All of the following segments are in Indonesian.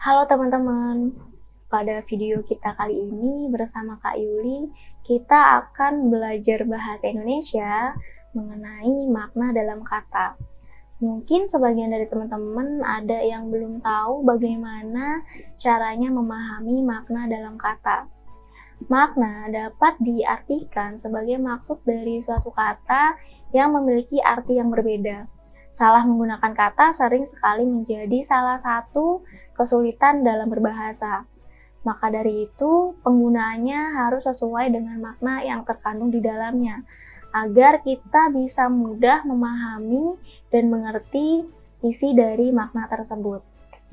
Halo teman-teman, pada video kita kali ini bersama Kak Yuli, kita akan belajar bahasa Indonesia mengenai makna dalam kata. Mungkin sebagian dari teman-teman ada yang belum tahu bagaimana caranya memahami makna dalam kata. Makna dapat diartikan sebagai maksud dari suatu kata yang memiliki arti yang berbeda. Salah menggunakan kata sering sekali menjadi salah satu kesulitan dalam berbahasa. Maka dari itu, penggunaannya harus sesuai dengan makna yang terkandung di dalamnya, agar kita bisa mudah memahami dan mengerti isi dari makna tersebut.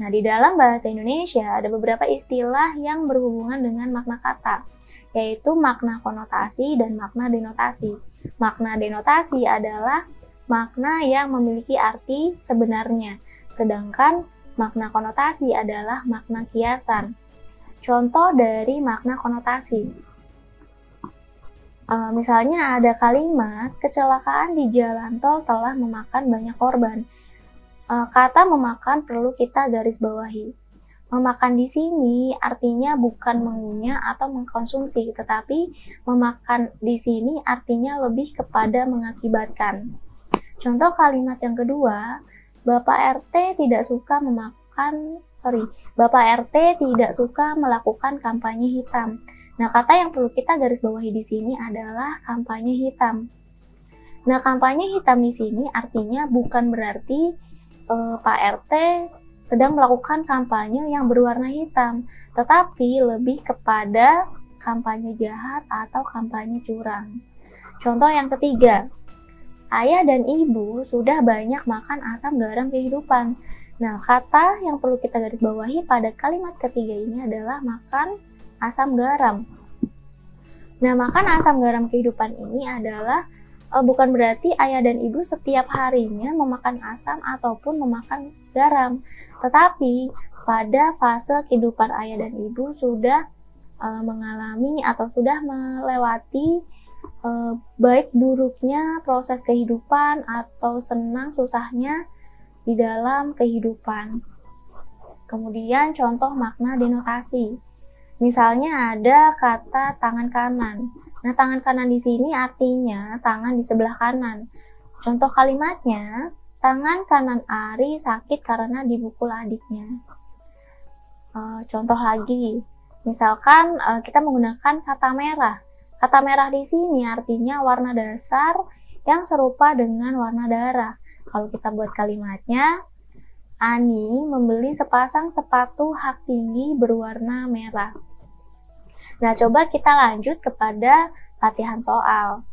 Nah, di dalam bahasa Indonesia ada beberapa istilah yang berhubungan dengan makna kata, yaitu makna konotasi dan makna denotasi. Makna denotasi adalah makna yang memiliki arti sebenarnya, sedangkan makna konotasi adalah makna kiasan. Contoh dari makna konotasi. Misalnya ada kalimat, kecelakaan di jalan tol telah memakan banyak korban. Kata memakan perlu kita garis bawahi. Memakan di sini artinya bukan mengunyah atau mengkonsumsi, tetapi memakan di sini artinya lebih kepada mengakibatkan. Contoh kalimat yang kedua, Bapak RT tidak suka melakukan kampanye hitam. Nah, kata yang perlu kita garis bawahi di sini adalah kampanye hitam. Nah, kampanye hitam di sini artinya bukan berarti Pak RT sedang melakukan kampanye yang berwarna hitam, tetapi lebih kepada kampanye jahat atau kampanye curang. Contoh yang ketiga, ayah dan ibu sudah banyak makan asam garam kehidupan. Nah, kata yang perlu kita garis bawahi pada kalimat ketiga ini adalah makan asam garam. Nah, makan asam garam kehidupan ini adalah bukan berarti ayah dan ibu setiap harinya memakan asam ataupun memakan garam. Tetapi pada fase kehidupan ayah dan ibu sudah mengalami atau sudah melewati baik buruknya proses kehidupan atau senang susahnya di dalam kehidupan. Kemudian contoh makna denotasi. Misalnya ada kata tangan kanan. Nah, tangan kanan di sini artinya tangan di sebelah kanan. Contoh kalimatnya, tangan kanan Ari sakit karena dipukul adiknya. Contoh lagi, misalkan kita menggunakan kata merah. Kata merah di sini artinya warna dasar yang serupa dengan warna darah. Kalau kita buat kalimatnya, Ani membeli sepasang sepatu hak tinggi berwarna merah. Nah, coba kita lanjut kepada latihan soal.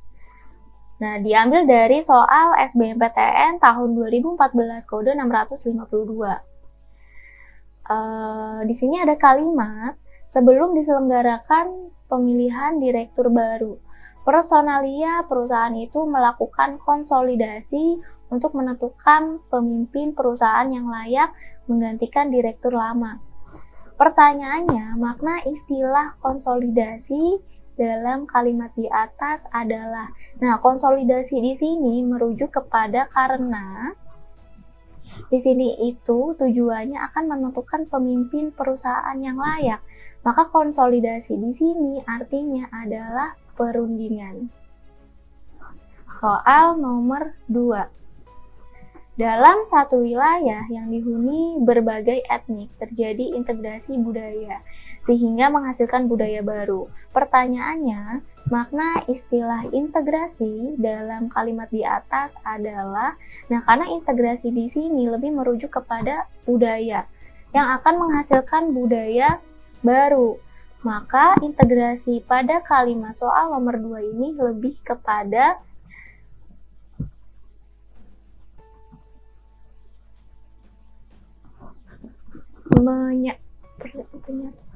Nah, diambil dari soal SBMPTN tahun 2014 kode 652. Di sini ada kalimat, sebelum diselenggarakan pemilihan direktur baru, personalia perusahaan itu melakukan konsolidasi untuk menentukan pemimpin perusahaan yang layak menggantikan direktur lama. Pertanyaannya, makna istilah konsolidasi dalam kalimat di atas adalah, nah, konsolidasi di sini merujuk kepada karena di sini itu tujuannya akan menentukan pemimpin perusahaan yang layak. Maka konsolidasi di sini artinya adalah perundingan. Soal nomor 2. Dalam satu wilayah yang dihuni berbagai etnik, terjadi integrasi budaya, sehingga menghasilkan budaya baru. Pertanyaannya, makna istilah integrasi dalam kalimat di atas adalah, nah, karena integrasi di sini lebih merujuk kepada budaya, yang akan menghasilkan budaya baru. Maka integrasi pada kalimat soal nomor 2 ini lebih kepada menyatukan.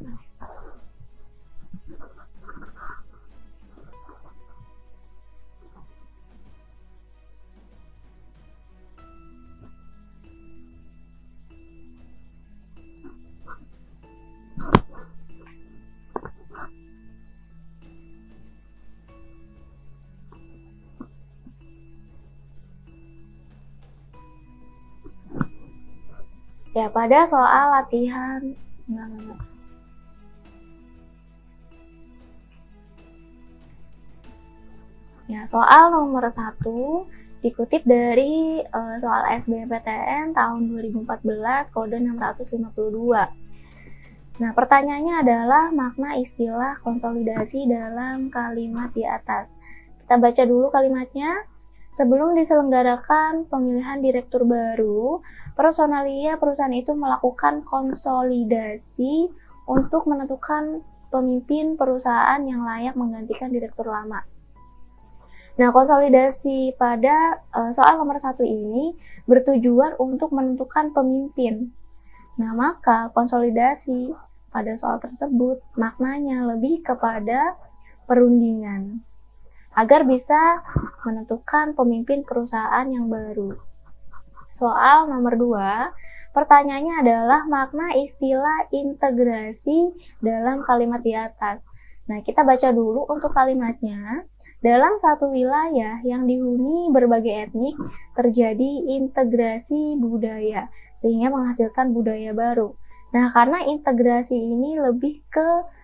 Ya, pada soal latihan, enggak. Ya, soal nomor 1 dikutip dari soal SBMPTN tahun 2014 kode 652. Nah, pertanyaannya adalah makna istilah konsolidasi dalam kalimat di atas. Kita baca dulu kalimatnya. Sebelum diselenggarakan pemilihan direktur baru, personalia perusahaan itu melakukan konsolidasi untuk menentukan pemimpin perusahaan yang layak menggantikan direktur lama. Nah, konsolidasi pada soal nomor 1 ini bertujuan untuk menentukan pemimpin. Nah, maka konsolidasi pada soal tersebut maknanya lebih kepada perundingan agar bisa menentukan pemimpin perusahaan yang baru. Soal nomor 2, pertanyaannya adalah makna istilah integrasi dalam kalimat di atas. Nah, kita baca dulu untuk kalimatnya. Dalam satu wilayah yang dihuni berbagai etnik, terjadi integrasi budaya, sehingga menghasilkan budaya baru. Nah, karena integrasi ini lebih ke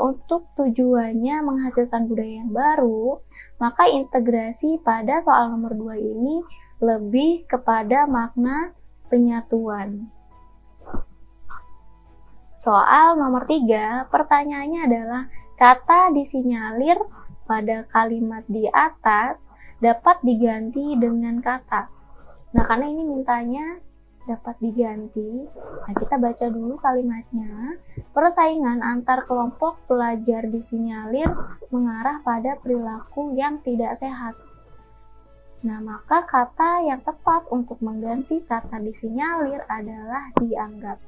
untuk tujuannya menghasilkan budaya yang baru, maka integrasi pada soal nomor 2 ini lebih kepada makna penyatuan. Soal nomor 3, pertanyaannya adalah kata disinyalir pada kalimat di atas dapat diganti dengan kata. Nah, karena ini mintanya dapat diganti, nah kita baca dulu kalimatnya. Persaingan antar kelompok pelajar disinyalir mengarah pada perilaku yang tidak sehat. Nah, maka kata yang tepat untuk mengganti kata disinyalir adalah dianggap.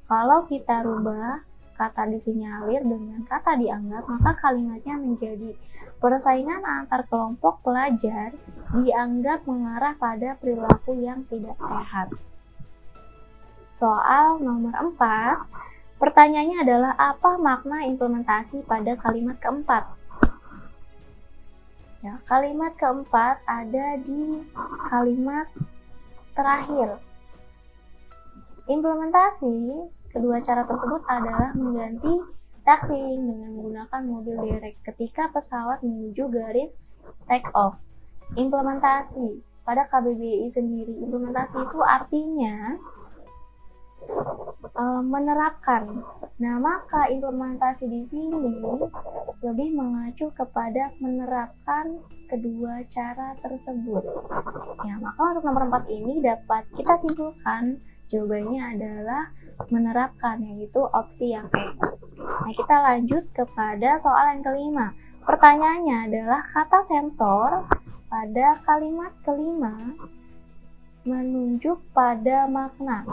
Kalau kita rubah kata disinyalir dengan kata dianggap, maka kalimatnya menjadi persaingan antar kelompok pelajar dianggap mengarah pada perilaku yang tidak sehat. Soal nomor 4, pertanyaannya adalah apa makna implementasi pada kalimat keempat? Ya, kalimat keempat ada di kalimat terakhir. Implementasi kedua cara tersebut adalah mengganti taxiing dengan menggunakan mobil derek ketika pesawat menuju garis take off. Implementasi pada KBBI sendiri, implementasi itu artinya menerapkan. Nah, maka implementasi di sini lebih mengacu kepada menerapkan kedua cara tersebut. Ya, maka untuk nomor 4 ini dapat kita simpulkan jawabannya adalah menerapkan, yaitu opsi yang E. Nah, kita lanjut kepada soal yang kelima. Pertanyaannya adalah kata sensor pada kalimat kelima menunjuk pada makna.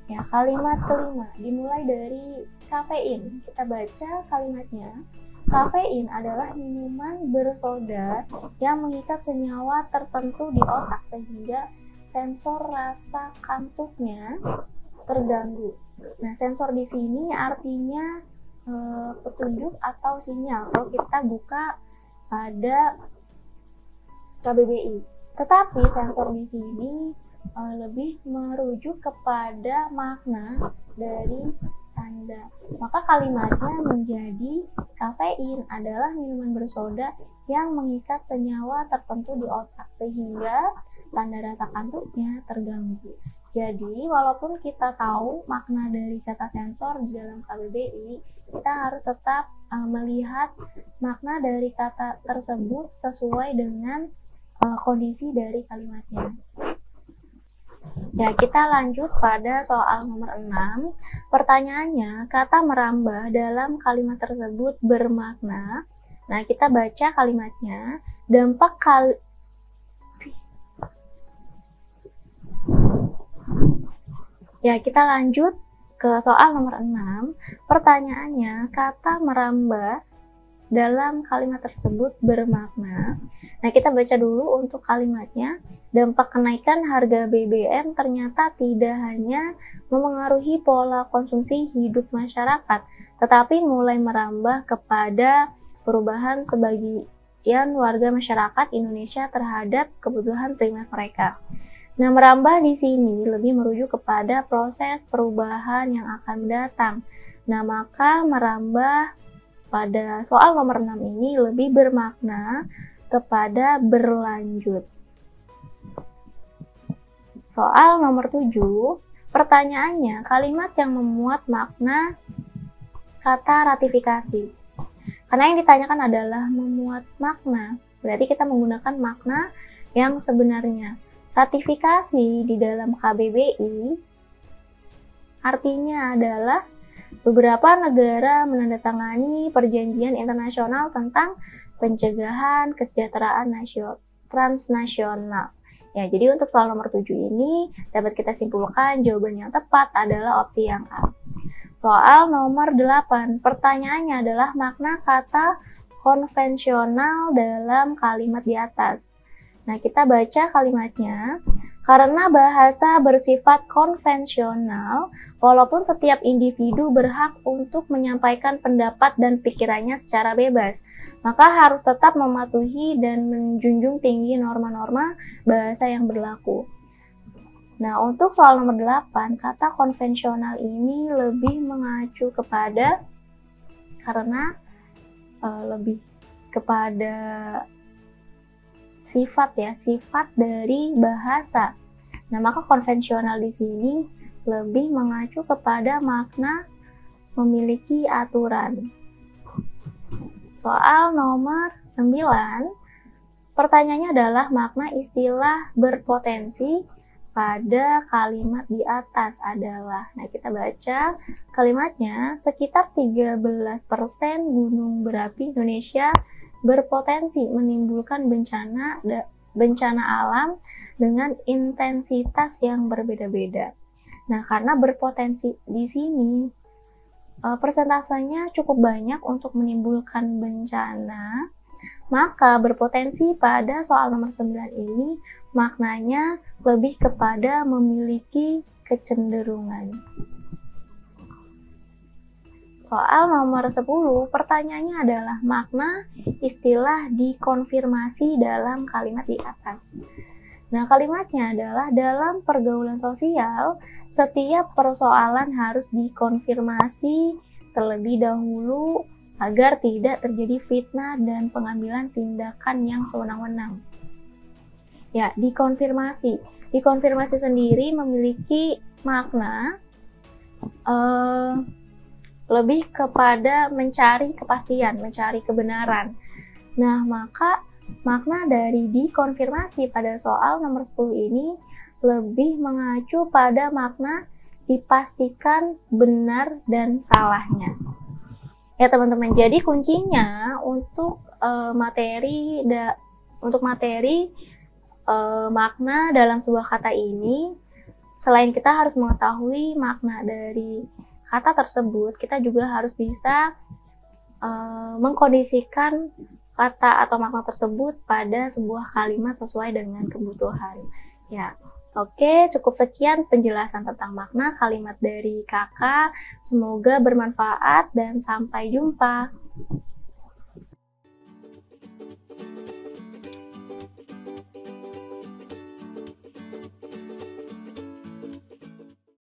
Ya, kalimat kelima dimulai dari kafein. Kita baca kalimatnya. Kafein adalah minuman bersoda yang mengikat senyawa tertentu di otak sehingga sensor rasa kantuknya terganggu. Nah, sensor di sini artinya petunjuk atau sinyal kalau kita buka pada KBBI. Tetapi sensor di sini lebih merujuk kepada makna dari tanda. Maka kalimatnya menjadi kafein adalah minuman bersoda yang mengikat senyawa tertentu di otak sehingga tanda rasa kantuknya terganggu. Jadi, walaupun kita tahu makna dari kata sensor di dalam KBBI, kita harus tetap melihat makna dari kata tersebut sesuai dengan kondisi dari kalimatnya. Ya, kita lanjut pada soal nomor 6. Pertanyaannya, kata merambah dalam kalimat tersebut bermakna. Nah, kita baca kalimatnya. Ya, kita lanjut ke soal nomor 6. Pertanyaannya, kata merambah dalam kalimat tersebut bermakna. Nah, kita baca dulu untuk kalimatnya. Dampak kenaikan harga BBM ternyata tidak hanya memengaruhi pola konsumsi hidup masyarakat, tetapi mulai merambah kepada perubahan sebagian warga masyarakat Indonesia terhadap kebutuhan primer mereka. Nah, merambah di sini lebih merujuk kepada proses perubahan yang akan datang. Nah, maka merambah pada soal nomor 6 ini lebih bermakna kepada berlanjut. Soal nomor 7, pertanyaannya, kalimat yang memuat makna kata ratifikasi. Karena yang ditanyakan adalah memuat makna, berarti kita menggunakan makna yang sebenarnya. Ratifikasi di dalam KBBI artinya adalah beberapa negara menandatangani perjanjian internasional tentang pencegahan kesejahteraan transnasional. Ya, jadi untuk soal nomor 7 ini dapat kita simpulkan jawaban yang tepat adalah opsi yang A. Soal nomor 8, pertanyaannya adalah makna kata konvensional dalam kalimat di atas. Nah, kita baca kalimatnya. Karena bahasa bersifat konvensional, walaupun setiap individu berhak untuk menyampaikan pendapat dan pikirannya secara bebas, maka harus tetap mematuhi dan menjunjung tinggi norma-norma bahasa yang berlaku. Nah, untuk soal nomor 8, kata konvensional ini lebih mengacu kepada, karena lebih kepada sifat dari bahasa. Nah, maka konvensional di sini lebih mengacu kepada makna memiliki aturan. Soal nomor 9, pertanyaannya adalah makna istilah berpotensi pada kalimat di atas adalah. Nah, kita baca kalimatnya, sekitar 13% gunung berapi Indonesia berpotensi menimbulkan bencana alam dengan intensitas yang berbeda-beda. Nah, karena berpotensi di sini persentasenya cukup banyak untuk menimbulkan bencana, maka berpotensi pada soal nomor 9 ini maknanya lebih kepada memiliki kecenderungan. Soal nomor 10, pertanyaannya adalah makna istilah dikonfirmasi dalam kalimat di atas. Nah, kalimatnya adalah dalam pergaulan sosial, setiap persoalan harus dikonfirmasi terlebih dahulu agar tidak terjadi fitnah dan pengambilan tindakan yang sewenang-wenang. Ya, dikonfirmasi. Dikonfirmasi sendiri memiliki makna lebih kepada mencari kepastian, mencari kebenaran. Nah, maka makna dari dikonfirmasi pada soal nomor 10 ini lebih mengacu pada makna dipastikan benar dan salahnya. Ya, teman-teman, jadi kuncinya untuk materi makna dalam sebuah kata ini, selain kita harus mengetahui makna dari kata tersebut, kita juga harus bisa mengkondisikan kata atau makna tersebut pada sebuah kalimat sesuai dengan kebutuhan. Ya, oke, cukup sekian penjelasan tentang makna kalimat dari Kakak. Semoga bermanfaat dan sampai jumpa.